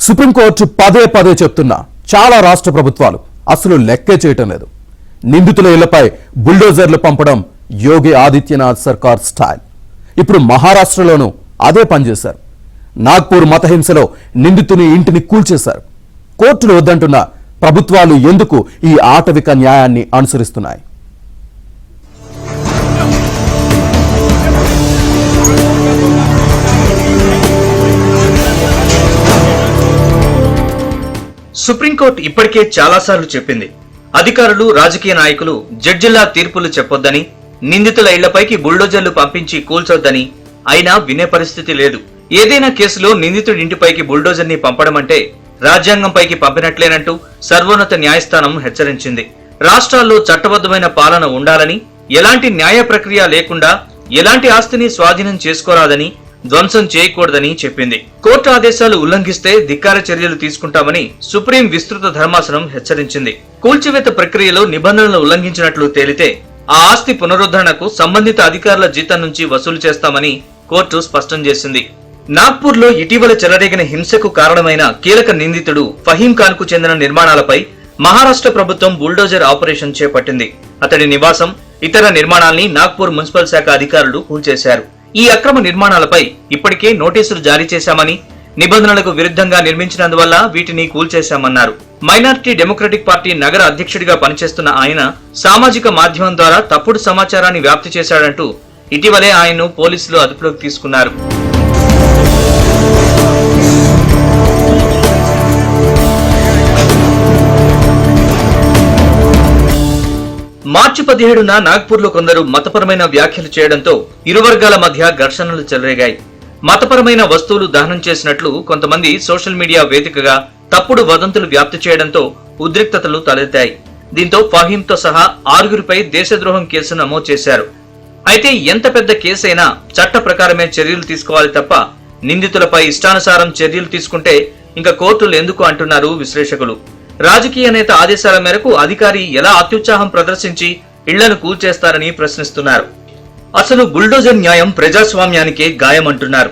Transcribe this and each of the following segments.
Supreme court పదే పదే చెప్తున్నా చాలా రాష్ట్ర ప్రభుత్వాలు అసలు లెక్కే చేయటం లేదు. నిందితుల ఇళ్లపై బుల్డోజర్లు పంపడం యోగి ఆదిత్యనాథ్ సర్కార్ స్టైల్. ఇప్పుడు మహారాష్ట్రలోనూ అదే పనిచేశారు. నాగ్పూర్ మతహింసలో నిందితుని ఇంటిని కూల్చేశారు. కోర్టులు వద్దంటున్న ప్రభుత్వాలు ఎందుకు ఈ ఆటవిక న్యాయాన్ని అనుసరిస్తున్నాయి? సుప్రీంకోర్టు ఇప్పటికే చాలాసార్లు చెప్పింది, అధికారులు, రాజకీయ నాయకులు జడ్జిల్లా తీర్పులు చెప్పొద్దని, నిందితుల ఇళ్లపైకి బుల్డోజర్లు పంపించి కూల్చొద్దని. అయినా వినే పరిస్థితి లేదు. ఏదైనా కేసులో నిందితుడి ఇంటిపైకి బుల్డోజర్ ని పంపడం అంటే రాజ్యాంగంపైకి పంపినట్లేనంటూ సర్వోన్నత న్యాయస్థానం హెచ్చరించింది. రాష్ట్రాల్లో చట్టబద్ధమైన పాలన ఉండాలని, ఎలాంటి న్యాయ ప్రక్రియ లేకుండా ఎలాంటి ఆస్తిని స్వాధీనం చేసుకోరాదని, ధ్వంసం చేయకూడదని చెప్పింది. కోర్టు ఆదేశాలు ఉల్లంఘిస్తే ధిక్కార చర్యలు తీసుకుంటామని సుప్రీం విస్తృత ధర్మాసనం హెచ్చరించింది. కూల్చివేత ప్రక్రియలో నిబంధనలు ఉల్లంఘించినట్లు తేలితే ఆ ఆస్తి పునరుద్ధరణకు సంబంధిత అధికారుల జీతం నుంచి వసూలు చేస్తామని కోర్టు స్పష్టం చేసింది. నాగ్పూర్ లో ఇటీవల చెలరేగిన హింసకు కారణమైన కీలక నిందితుడు ఫహీం ఖాన్ కు చెందిన నిర్మాణాలపై మహారాష్ట్ర ప్రభుత్వం బుల్డోజర్ ఆపరేషన్ చేపట్టింది. అతడి నివాసం, ఇతర నిర్మాణాల్ని నాగ్పూర్ మున్సిపల్ శాఖ అధికారులు కూల్చేశారు. ఈ అక్రమ నిర్మాణాలపై ఇప్పటికే నోటీసులు జారీ చేశామని, నిబంధనలకు విరుద్ధంగా నిర్మించినందువల్ల వీటిని కూల్చేశామన్నారు. మైనారిటీ డెమోక్రటిక్ పార్టీ నగర అధ్యక్షుడిగా పనిచేస్తున్న ఆయన సామాజిక మాధ్యమం ద్వారా తప్పుడు సమాచారాన్ని వ్యాప్తి చేశాడంటూ ఇటీవలే ఆయన్ను పోలీసులు అదుపులోకి తీసుకున్నారు. మార్చి 17న నాగ్పూర్ లో కొందరు మతపరమైన వ్యాఖ్యలు చేయడంతో ఇరు వర్గాల మధ్య ఘర్షణలు చెలరేగాయి. మతపరమైన వస్తువులు దహనం చేసినట్లు కొంతమంది సోషల్ మీడియా వేదికగా తప్పుడు వదంతులు వ్యాప్తి చేయడంతో ఉద్రిక్తతలు తలెత్తాయి. దీంతో ఫహీంతో సహా 6గురిపై దేశద్రోహం కేసు నమోదు చేశారు. అయితే ఎంత పెద్ద కేసైనా చట్ట ప్రకారమే చర్యలు తీసుకోవాలి తప్ప నిందితులపై ఇష్టానుసారం చర్యలు తీసుకుంటే ఇంకా కోర్టులు ఎందుకు అంటున్నారు విశ్లేషకులు. రాజకీయ నేత ఆదేశాల మేరకు అధికారి ఎలా అత్యుత్సాహం ప్రదర్శించి ఇళ్లను కూల్చేస్తారని ప్రశ్నిస్తున్నారు. అసలు బుల్డోజర్ న్యాయం ప్రజాస్వామ్యానికే గాయం అంటున్నారు.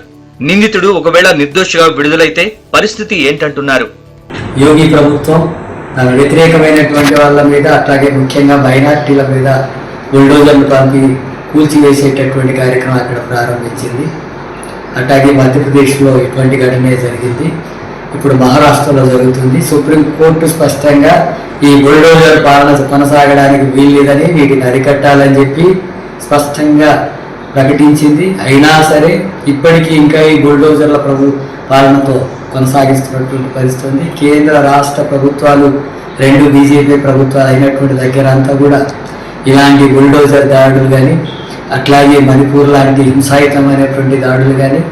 నిందితుడు ఒకవేళ నిర్దోషిగా విడుదలైతే పరిస్థితి ఏంటంటున్నారు. యోగి ప్రభుత్వం వ్యతిరేకమైనటువంటి వాళ్ళ మీద, అట్లాగే ముఖ్యంగా మైనార్టీల మీద బుల్డోజర్లు పంపి కూల్చివేసేటటువంటి కార్యక్రమం అక్కడ ప్రారంభించింది. అట్లాగే మధ్యప్రదేశ్లో ఇటువంటి ఘటనే జరిగింది. ఇప్పుడు మహారాష్ట్రలో జరుగుతుంది. సుప్రీంకోర్టు స్పష్టంగా ఈ బుల్డోజర్ పాలన కొనసాగడానికి వీల్లేదని, వీటిని అరికట్టాలని చెప్పి స్పష్టంగా ప్రకటించింది. అయినా సరే ఇప్పటికీ ఇంకా ఈ బుల్డోజర్ల పాలనతో కొనసాగిస్తున్నటువంటి పరిస్థితి. కేంద్ర రాష్ట్ర ప్రభుత్వాలు, 2 బీజేపీ ప్రభుత్వాలు అయినటువంటి దగ్గర అంతా కూడా ఇలాంటి బుల్డోజర్ దాడులు కానీ, అట్లాగే మణిపూర్ లాంటి హింసాయుతమైనటువంటి దాడులు కానీ,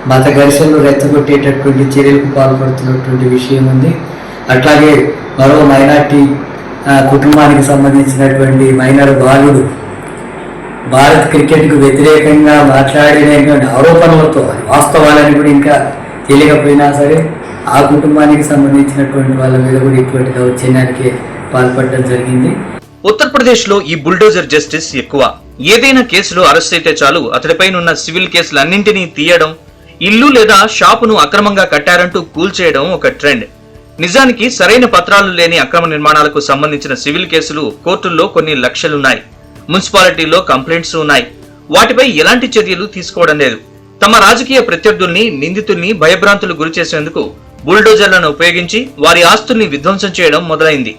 మత ఘర్షణలు రెచ్చగొట్టేటటువంటి చర్యలకు పాల్పడుతున్నటువంటి విషయం ఉంది. అట్లాగే మరో మైనార్టీ కుటుంబానికి సంబంధించినటువంటి మైనర్ బాలుడు భారత్ క్రికెట్కు వ్యతిరేకంగా మాట్లాడినటువంటి ఆరోపణలతో వాస్తవాలని కూడా ఇంకా తెలియకపోయినా సరే ఆ కుటుంబానికి సంబంధించినటువంటి వాళ్ళ మీద కూడా ఇటువంటి దౌర్జన్యానికి పాల్పడడం జరిగింది. ఉత్తరప్రదేశ్ లో ఈ బుల్డోజర్ జస్టిస్ ఎక్కువ. ఏదైనా కేసులో అరెస్ట్ అయితే చాలు అతడిపైనున్న సివిల్ కేసులన్నింటినీ తీయడం, ఇల్లు లేదా షాపును అక్రమంగా కట్టారంటూ కూల్చేయడం ఒక ట్రెండ్. నిజానికి సరైన పత్రాలు లేని అక్రమ నిర్మాణాలకు సంబంధించిన సివిల్ కేసులు కోర్టుల్లో కొన్ని లక్షలున్నాయి. మున్సిపాలిటీల్లో కంప్లైంట్స్ ఉన్నాయి. వాటిపై ఎలాంటి చర్యలు తీసుకోవడం లేదు. తమ రాజకీయ ప్రత్యర్థుల్ని, నిందితుల్ని భయభ్రాంతులు గురిచేసేందుకు బుల్డోజర్లను ఉపయోగించి వారి ఆస్తుల్ని విధ్వంసం చేయడం మొదలైంది.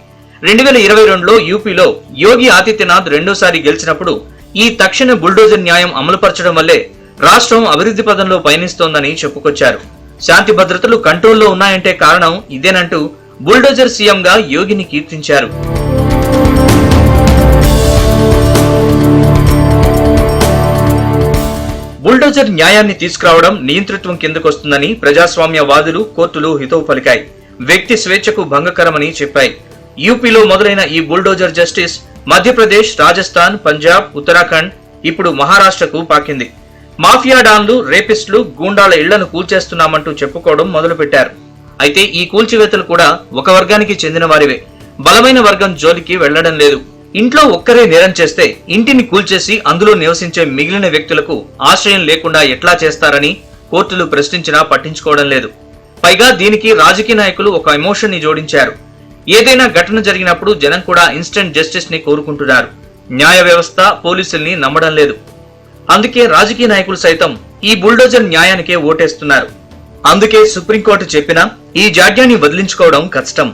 2022లో యూపీలో యోగి ఆదిత్యనాథ్ రెండోసారి గెలిచినప్పుడు ఈ తక్షణ బుల్డోజర్ న్యాయం అమలుపరచడం వల్లే రాష్ట్రం అభివృద్ధి పదంలో పయనిస్తోందని చెప్పుకొచ్చారు. శాంతి భద్రతలు కంట్రోల్లో ఉన్నాయంటే కారణం ఇదేనంటూ బుల్డోజర్ సీఎంగా యోగిని కీర్తించారు. బుల్డోజర్ న్యాయాన్ని తీసుకురావడం నియంతృత్వం కిందకొస్తుందని ప్రజాస్వామ్యవాదులు, కోర్టులు హితవు పలికాయి. వ్యక్తి స్వేచ్ఛకు భంగకరమని చెప్పాయి. యూపీలో మొదలైన ఈ బుల్డోజర్ జస్టిస్ మధ్యప్రదేశ్, రాజస్థాన్, పంజాబ్, ఉత్తరాఖండ్, ఇప్పుడు మహారాష్ట్రకు పాకింది. మాఫియా డాన్లు, రేపిస్టులు, గూండాల ఇళ్లను కూల్చేస్తున్నామంటూ చెప్పుకోవడం మొదలుపెట్టారు. అయితే ఈ కూల్చివేతలు కూడా ఒక వర్గానికి చెందిన వారివే. బలమైన వర్గం జోలికి వెళ్లడం లేదు. ఇంట్లో ఒక్కరే నేరం చేస్తే ఇంటిని కూల్చేసి అందులో నివసించే మిగిలిన వ్యక్తులకు ఆశ్రయం లేకుండా ఎట్లా చేస్తారని కోర్టులు ప్రశ్నించినా పట్టించుకోవడం లేదు. పైగా దీనికి రాజకీయ నాయకులు ఒక ఎమోషన్ ని జోడించారు. ఏదైనా ఘటన జరిగినప్పుడు జనం కూడా ఇన్స్టెంట్ జస్టిస్ ని కోరుకుంటున్నారు. న్యాయ వ్యవస్థ పోలీసుల్ని నమ్మడం లేదు. అందుకే రాజకీయ నాయకులు సైతం ఈ బుల్డోజర్ న్యాయానికే ఓటేస్తున్నారు. అందుకే సుప్రీంకోర్టు చెప్పినా ఈ జాడ్యాన్ని వదిలించుకోవడం కష్టం.